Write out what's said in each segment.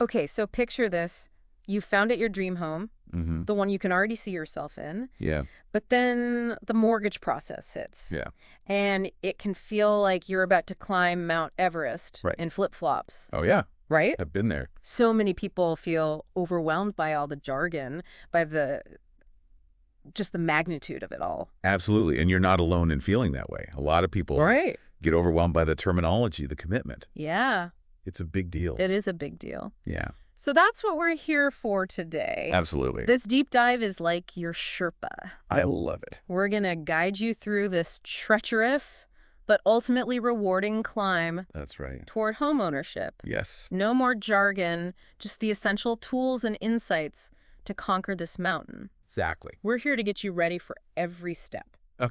Okay, so picture this. You found it your dream home, Mm-hmm. the one you can already see yourself in, Yeah. but then the mortgage process hits. Yeah. And it can feel like you're about to climb Mount Everest Right. in flip-flops, Oh, yeah. right? I've been there. So many people feel overwhelmed by all the jargon, by just the magnitude of it all. Absolutely. And you're not alone in feeling that way. A lot of people Right. get overwhelmed by the terminology, the commitment. Yeah, It's a big deal. it is a big deal. Yeah. So that's what we're here for today. Absolutely. This deep dive is like your Sherpa. I love it. We're going to guide you through this treacherous but ultimately rewarding climb That's right. toward homeownership. Yes. No more jargon, just the essential tools and insights to conquer this mountain. Exactly. We're here to get you ready for every step of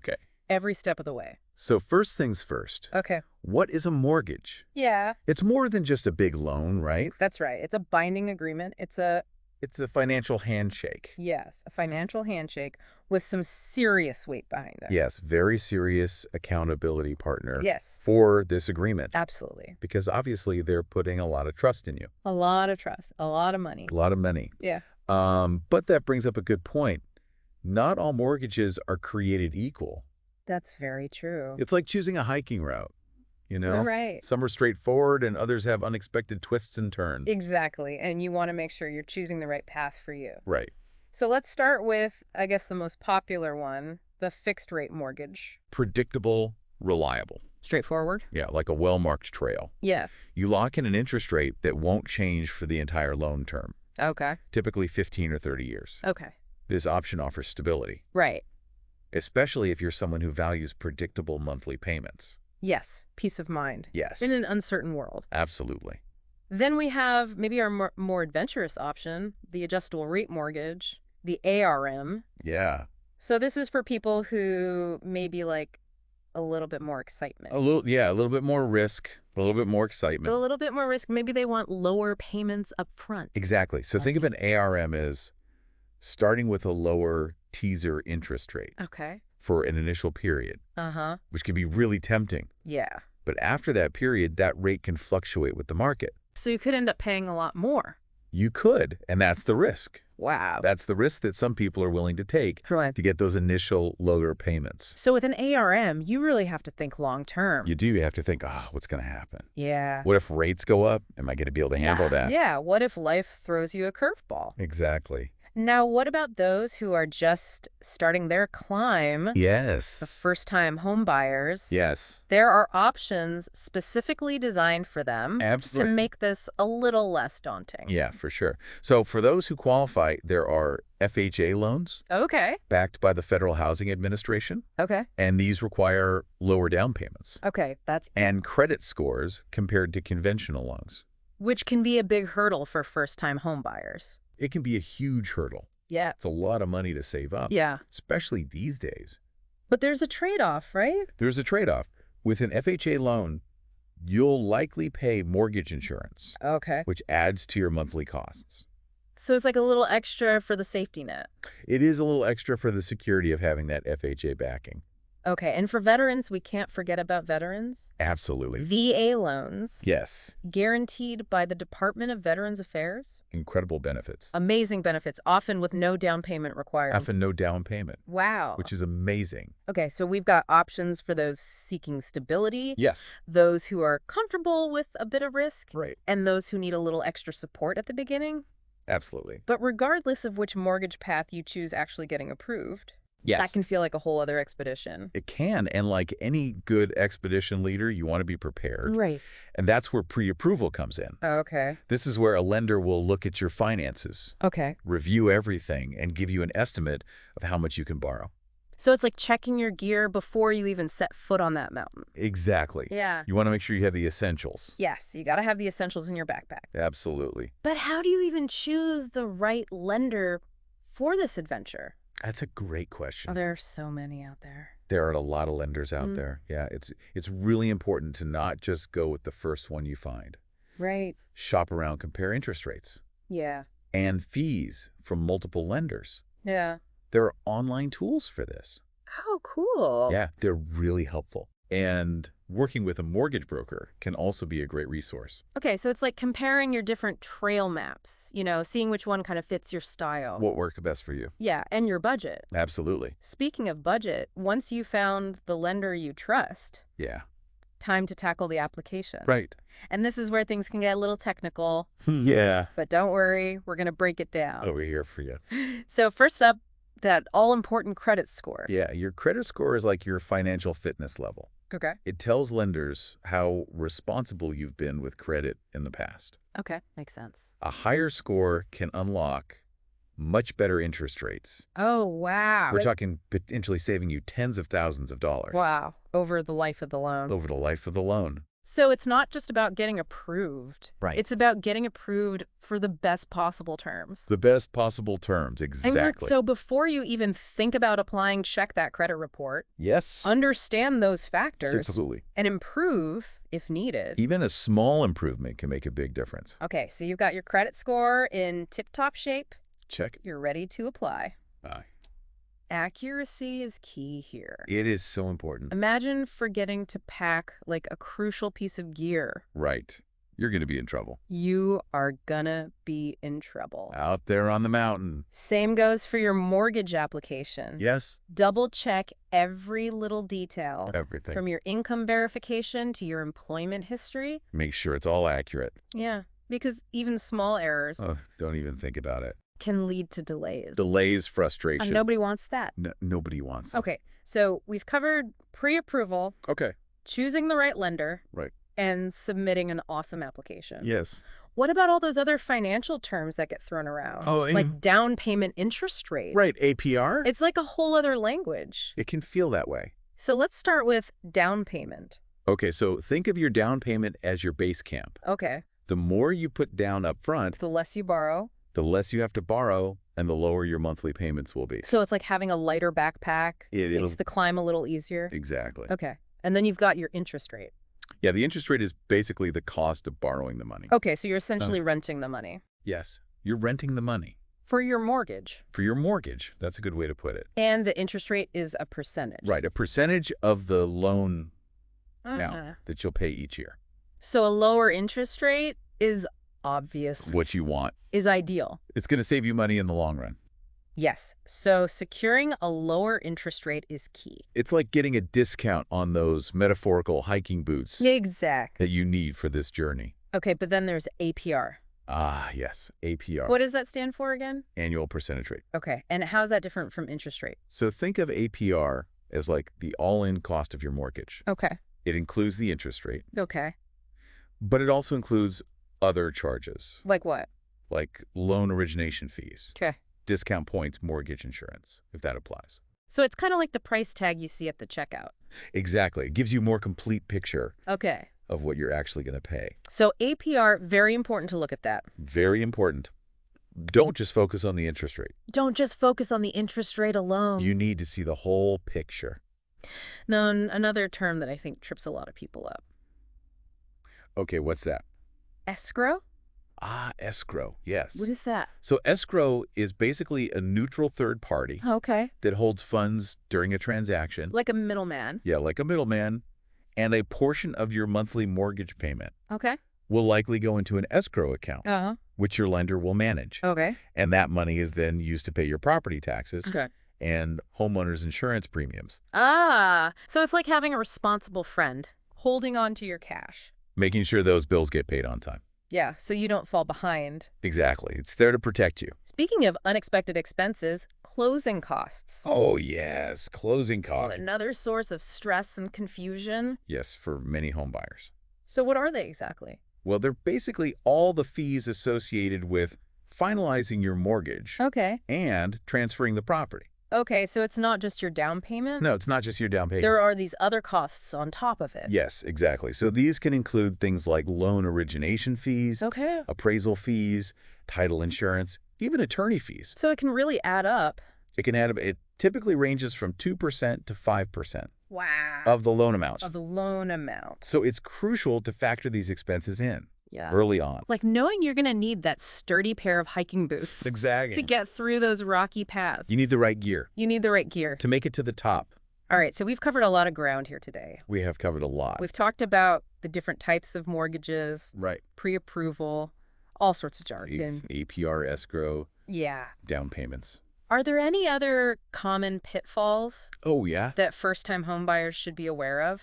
the way. So first things first. Okay. What is a mortgage? Yeah, It's more than just a big loan, right? that's right. It's a binding agreement. It's a financial handshake. Yes, a financial handshake with some serious weight behind it. Yes, very serious accountability partner Yes, for this agreement. absolutely. Because obviously they're putting a lot of trust in you. A lot of trust, a lot of money. A lot of money. Yeah. But that brings up a good point. Not all mortgages are created equal. That's very true. It's like choosing a hiking route, you know? Right. Some are straightforward and others have unexpected twists and turns. Exactly. And you want to make sure you're choosing the right path for you. Right. So let's start with, I guess, the most popular one, the fixed rate mortgage. Predictable, reliable. Straightforward? Yeah, like a well-marked trail. Yeah. You lock in an interest rate that won't change for the entire loan term, Okay. typically 15 or 30 years. Okay. This option offers stability, Right. especially if you're someone who values predictable monthly payments. Yes. Peace of mind. Yes, In an uncertain world. absolutely. Then we have maybe our more adventurous option, the adjustable rate mortgage, the ARM. Yeah, So this is for people who maybe like a little bit more excitement. a little bit more risk, a little bit more A excitement. little bit more risk. Maybe they want lower payments up front. Exactly. So think of an ARM as starting with a lower teaser interest rate Okay. for an initial period, Uh-huh. which can be really tempting. Yeah. But after that period, that rate can fluctuate with the market. So you could end up paying a lot more. You could, and that's the risk. Wow. That's the risk that some people are willing to take Right. to get those initial lower payments. So with an ARM, you really have to think long term. You have to think, what's going to happen? Yeah. What if rates go up? Am I going to be able to handle that? Yeah. What if life throws you a curveball? Exactly. Now, what about those who are just starting their climb? The Yes. first-time home buyers. Yes. There are options specifically designed for them Absolutely. to make this a little less daunting. Yeah, for sure. So for those who qualify, there are FHA loans Okay. backed by the Federal Housing Administration, Okay. and these require lower down payments Okay. and credit scores compared to conventional loans. Which can be a big hurdle for first-time home buyers. It can be a huge hurdle. Yeah. It's a lot of money to save up, Yeah. especially these days. But there's a trade-off, right? There's a trade-off. With an FHA loan, you'll likely pay mortgage insurance, Okay. which adds to your monthly costs. So it's like a little extra for the safety net. It is a little extra for the security of having that FHA backing. Okay. And for veterans, we can't forget about veterans. Absolutely. VA loans. Yes. Guaranteed by the Department of Veterans Affairs. Incredible benefits. Amazing benefits, often with no down payment required. Often no down payment, Wow. which is amazing. Okay, so we've got options for those seeking stability, Yes. those who are comfortable with a bit of risk, Right. and those who need a little extra support at the beginning. Absolutely. But regardless of which mortgage path you choose actually getting approved, Yes. that can feel like a whole other expedition. It can, and like any good expedition leader, you want to be prepared. Right. And that's where pre-approval comes in. Okay. This is where a lender will look at your finances, Okay. review everything, and give you an estimate of how much you can borrow. So it's like checking your gear before you even set foot on that mountain. Exactly. Yeah. You want to make sure you have the essentials. Yes, you got to have the essentials in your backpack. Absolutely. But how do you even choose the right lender for this adventure? That's a great question. Oh, there are so many out there. There are a lot of lenders out there. Yeah, it's really important to not just go with the first one you find. Right. Shop around, compare interest rates Yeah. and fees from multiple lenders. Yeah. There are online tools for this. Oh, cool. Yeah, they're really helpful. And working with a mortgage broker can also be a great resource. Okay, so it's like comparing your different trail maps, seeing which one kind of fits your style. What worked best for you? Yeah, and your budget. Absolutely. Speaking of budget, once you found the lender you trust, Yeah. time to tackle the application. Right. And this is where things can get a little technical, Yeah. but don't worry, we're going to break it down. Oh, we're here for you. So first up, that all-important credit score. Yeah, your credit score is like your financial fitness level. Okay. It tells lenders how responsible you've been with credit in the past. Okay, makes sense. A higher score can unlock much better interest rates. Oh, wow. We're talking potentially saving you tens of thousands of dollars. Wow, over the life of the loan. Over the life of the loan. So it's not just about getting approved. Right. It's about getting approved for the best possible terms. The best possible terms, exactly. So before you even think about applying, check that credit report. Yes. Understand those factors. Absolutely. And improve if needed. Even a small improvement can make a big difference. Okay, so you've got your credit score in tip-top shape. Check. You're ready to apply. Aye. Accuracy is key here. It is so important. Imagine forgetting to pack like a crucial piece of gear. Right. You're going to be in trouble. You are gonna be in trouble. Out there on the mountain. Same goes for your mortgage application. Yes. Double check every little detail. Everything. From your income verification to your employment history. Make sure it's all accurate. Yeah, because even small errors Oh, don't even think about it. can lead to delays. Delays, frustration. Nobody wants that. Nobody wants that. Okay, so we've covered pre-approval, Okay. choosing the right lender, Right. and submitting an awesome application. Yes. What about all those other financial terms that get thrown around? Oh, like down payment interest rate. Right. APR? It's like a whole other language. It can feel that way. So let's start with down payment. Okay, so think of your down payment as your base camp. Okay, The more you put down up front, the less you borrow. the less you have to borrow and the lower your monthly payments will be. So it's like having a lighter backpack. It Makes the climb a little easier. Exactly. Okay, and then you've got your interest rate. Yeah, the interest rate is basically the cost of borrowing the money. Okay, so you're essentially renting the money. Yes, you're renting the money. For your mortgage. For your mortgage. That's a good way to put it. And the interest rate is a percentage. Right, a percentage of the loan Uh-huh. now that you'll pay each year. So a lower interest rate is obvious. What you want. Is ideal. It's going to save you money in the long run. Yes. So securing a lower interest rate is key. It's like getting a discount on those metaphorical hiking boots Exactly. that you need for this journey. Okay, but then there's APR. Ah, yes, APR. What does that stand for again? Annual percentage rate. Okay, and how's that different from interest rate? So think of APR as like the all-in cost of your mortgage. Okay. It includes the interest rate, Okay. but it also includes other charges, Like what? like loan origination fees, Okay. discount points, mortgage insurance, if that applies. So it's kind of like the price tag you see at the checkout. Exactly. It gives you a more complete picture Okay. of what you're actually going to pay. So APR, very important to look at that. Very important. Don't just focus on the interest rate. Don't just focus on the interest rate alone. You need to see the whole picture. Now, another term that I think trips a lot of people up. Okay, what's that? Escrow? Ah, escrow. Yes. What is that? So escrow is basically a neutral third party Okay. that holds funds during a transaction. Like a middleman. Yeah, like a middleman. And a portion of your monthly mortgage payment Okay. will likely go into an escrow account, Uh-huh. which your lender will manage. Okay. And that money is then used to pay your property taxes Okay. and homeowners insurance premiums, Ah, so it's like having a responsible friend holding on to your cash. making sure those bills get paid on time. Yeah, so you don't fall behind. Exactly. It's there to protect you. Speaking of unexpected expenses, closing costs. Oh, yes. Closing costs. Another source of stress and confusion. Yes, for many home buyers. So what are they exactly? Well, they're basically all the fees associated with finalizing your mortgage Okay. and transferring the property. Okay, so it's not just your down payment? No, it's not just your down payment. There are these other costs on top of it. Yes, exactly. So these can include things like loan origination fees, Okay. appraisal fees, title insurance, even attorney fees. So it can really add up. It can add, it typically ranges from 2% to 5% Wow. of the loan amount. Of the loan amount. So it's crucial to factor these expenses in Yeah. early on. Like knowing you're going to need that sturdy pair of hiking boots Exactly. to get through those rocky paths. You need the right gear You need the right gear. to make it to the top. All right, so we've covered a lot of ground here today. We have covered a lot. We've talked about the different types of mortgages, Right. pre-approval, all sorts of It's jargon. APR, escrow, Yeah. down payments. Are there any other common pitfalls Oh, yeah? that first-time homebuyers should be aware of?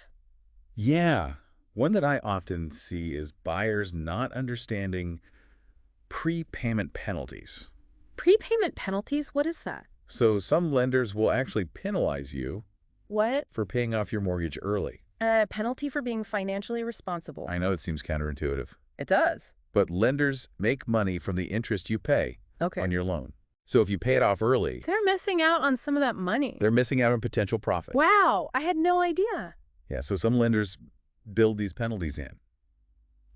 Yeah. One that I often see is buyers not understanding prepayment penalties. Prepayment penalties? What is that? So some lenders will actually penalize you What? for paying off your mortgage early. A penalty for being financially responsible. I know it seems counterintuitive, It does. but lenders make money from the interest you pay Okay. on your loan. So if you pay it off early, They're missing out on some of that money. they're missing out on potential profit. Wow, I had no idea. Yeah, so some lenders build these penalties in.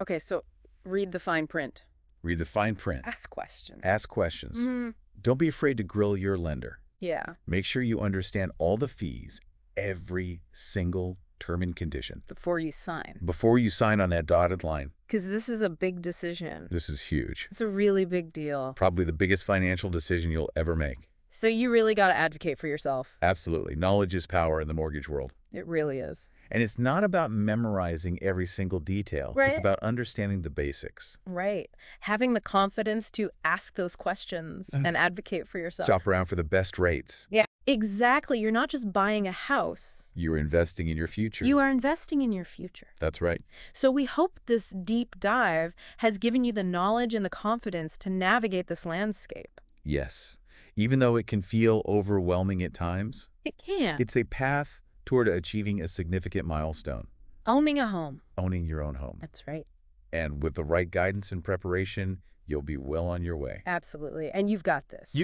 Okay, so read the fine print. Read the fine print. Ask questions. Ask questions. Mm, Don't be afraid to grill your lender. yeah, Make sure you understand all the fees, every single term and condition, before you sign. before you sign on that dotted line. Because this is a big decision. This is huge. It's a really big deal. Probably the biggest financial decision you'll ever make. So you really got to advocate for yourself. Absolutely. Knowledge is power in the mortgage world. It really is. And it's not about memorizing every single detail. Right. It's about understanding the basics. Right. Having the confidence to ask those questions and advocate for yourself. Shop around for the best rates. Yeah, exactly. You're not just buying a house. You're investing in your future. You are investing in your future. That's right. So we hope this deep dive has given you the knowledge and the confidence to navigate this landscape. Yes. Even though it can feel overwhelming at times, It can. it's a path toward achieving a significant milestone, Owning a home. owning your own home. That's right. And with the right guidance and preparation, you'll be well on your way. Absolutely. And you've got this.